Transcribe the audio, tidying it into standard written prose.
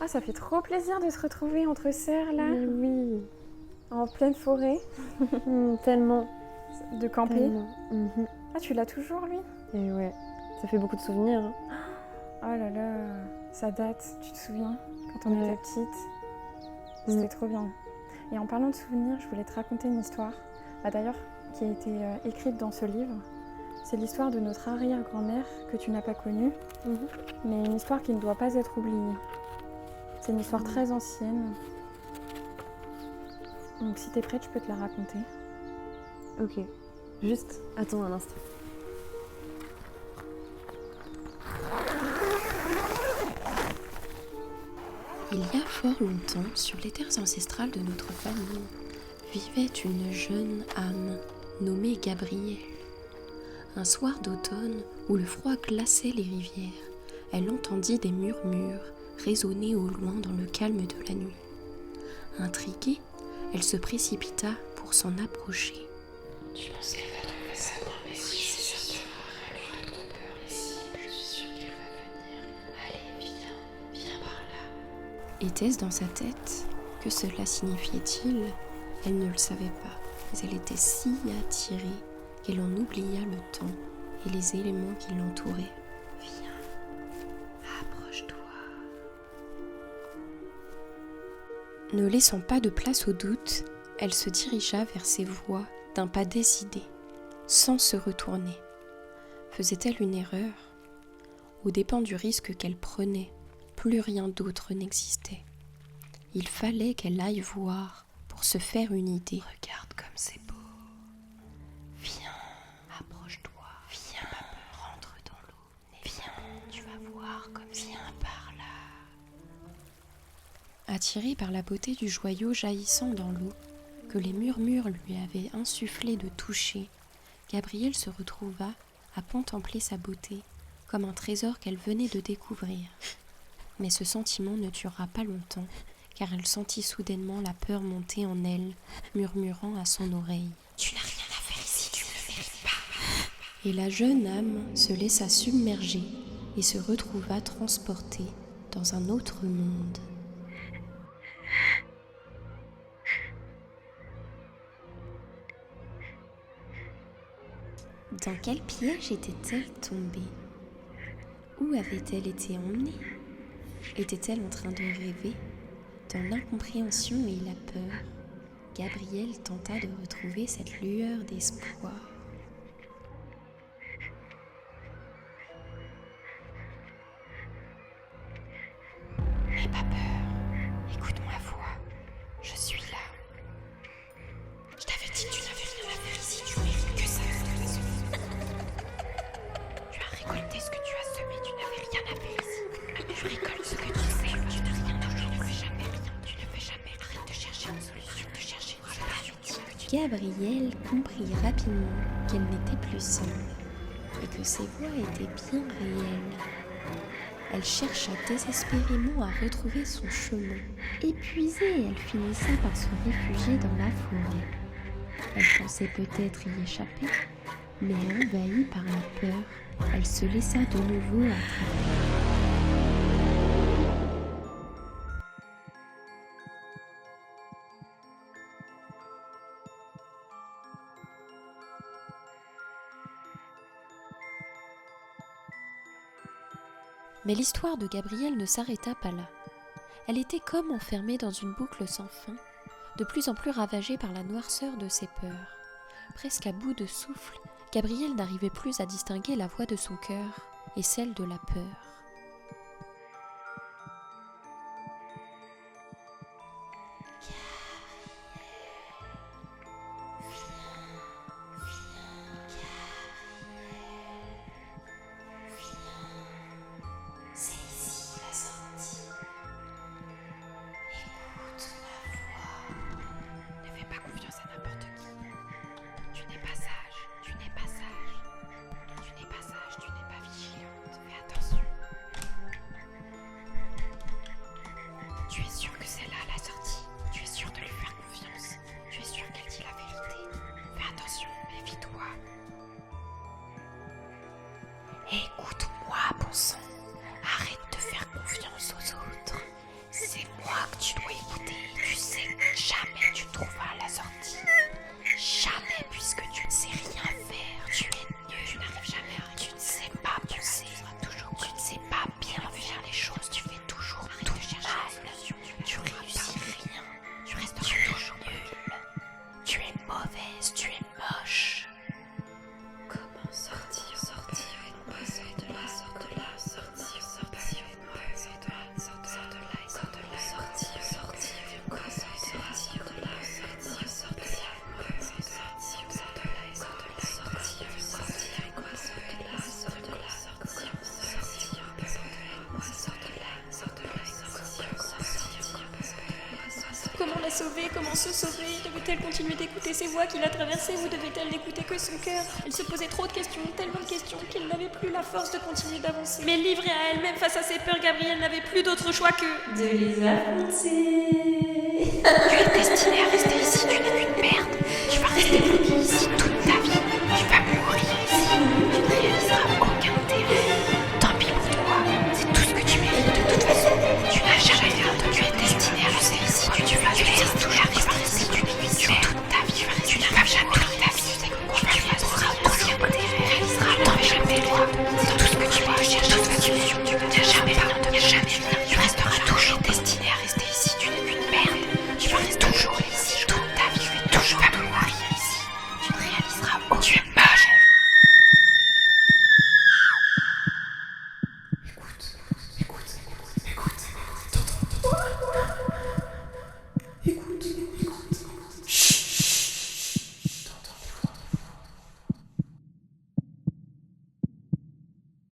Ah, ça fait trop plaisir de se retrouver entre sœurs là, Mais oui, en pleine forêt, tellement. de camper. Tellement. Mhm. Ah, tu l'as toujours lui? Et ouais, ça fait beaucoup de souvenirs. Hein. Oh là là, ça date, tu te souviens? Quand on Ouais. était petite, c'était trop bien. Et en parlant de souvenirs, je voulais te raconter une histoire, d'ailleurs, qui a été écrite dans ce livre. C'est l'histoire de notre arrière-grand-mère que tu n'as pas connue, mais une histoire qui ne doit pas être oubliée. C'est une histoire très ancienne. Donc si t'es prête, je peux te la raconter. Ok, juste attends un instant. Il y a fort longtemps, sur les terres ancestrales de notre famille, vivait une jeune âme nommée Gabrielle. Un soir d'automne, où le froid glaçait les rivières, elle entendit des murmures résonner au loin dans le calme de la nuit. Intriguée, elle se précipita pour s'en approcher. Tu penses qu'elle va trouver ça dans mes yeux? Je suis sûre qu'elle va trouver peur ici. Je suis sûre qu'elle va venir. Allez, viens par là. Était-ce dans sa tête? Que cela signifiait-il? Elle ne le savait pas, mais elle était si attirée qu'elle en oublia le temps et les éléments qui l'entouraient. Viens, approche-toi. Ne laissant pas de place au doute, elle se dirigea vers ses voix d'un pas décidé, sans se retourner. Faisait-elle une erreur? Aux dépens du risque qu'elle prenait, plus rien d'autre n'existait. Il fallait qu'elle aille voir pour se faire une idée. Regarde comme c'est beau. Viens, approche-toi. Viens, rentre dans l'eau. Viens, tu vas voir comme viens par là. Attirée par la beauté du joyau jaillissant dans l'eau, que les murmures lui avaient insufflé de toucher, Gabrielle se retrouva à contempler sa beauté comme un trésor qu'elle venait de découvrir. Mais ce sentiment ne dura pas longtemps, car elle sentit soudainement la peur monter en elle, murmurant à son oreille « Tu n'as rien à faire ici, tu ne le mérites pas !» Et la jeune âme se laissa submerger et se retrouva transportée dans un autre monde. Dans quel piège était-elle tombée? Où avait-elle été emmenée? Était-elle en train de rêver? Dans l'incompréhension et la peur, Gabrielle tenta de retrouver cette lueur d'espoir. N'aie pas peur, écoute ma voix, je suis là. Je t'avais dit, tu n'avais rien à faire ici, tu mérites que ça. Tu as récolté ce que tu as semé, tu n'avais rien à faire ici. Tu récoltes ce que tu sais, tu n'as rien à faire, tu ne fais jamais rien, tu ne fais jamais. Arrête de chercher une solution, de chercher une solution. Gabrielle comprit rapidement qu'elle n'était plus seule et que ses voix étaient bien réelles. Elle chercha désespérément à retrouver son chemin. Épuisée, elle finissa par se réfugier dans la forêt. Elle pensait peut-être y échapper, mais envahie par la peur, elle se laissa de nouveau attraper. Mais l'histoire de Gabrielle ne s'arrêta pas là. Elle était comme enfermée dans une boucle sans fin, de plus en plus ravagée par la noirceur de ses peurs. Presque à bout de souffle, Gabrielle n'arrivait plus à distinguer la voix de son cœur et celle de la peur. Écoute-moi, bon sang. Arrête de faire confiance aux autres. comment se sauver? Devait-elle continuer d'écouter ses voix qui la traversaient ou devait-elle n'écouter que son cœur? Elle se posait trop de questions, tellement de questions qu'elle n'avait plus la force de continuer d'avancer. Mais livrée à elle-même face à ses peurs, Gabrielle n'avait plus d'autre choix que de les affronter. Tu es destinée à rester ici, tu n'es qu'une merde. Tu vas rester bloquée ici toute ta vie. Tu vas mourir ici. Tu ne réaliseras aucun de tes rêves. Tant pis pour toi, c'est tout ce que tu mérites de toute façon. Tu n'as jamais rien de tu es destinée à rester ici. Tu vas rester toujours ici, tu n'es qu'une merde. Toute ta vie, tu n'as jamais toute ta vie. Tu réaliseras aucun de tes rêves. Tant pis jamais toi, c'est tout ce que tu vas chercher de solution. Tu n'as jamais rien de jamais rien. Tu resteras toujours destinée à rester ici. Tu n'es qu'une merde. Tu vas rester toujours ici toute ta vie. Tu es toujours à mourir ici. Tu ne réaliseras aucun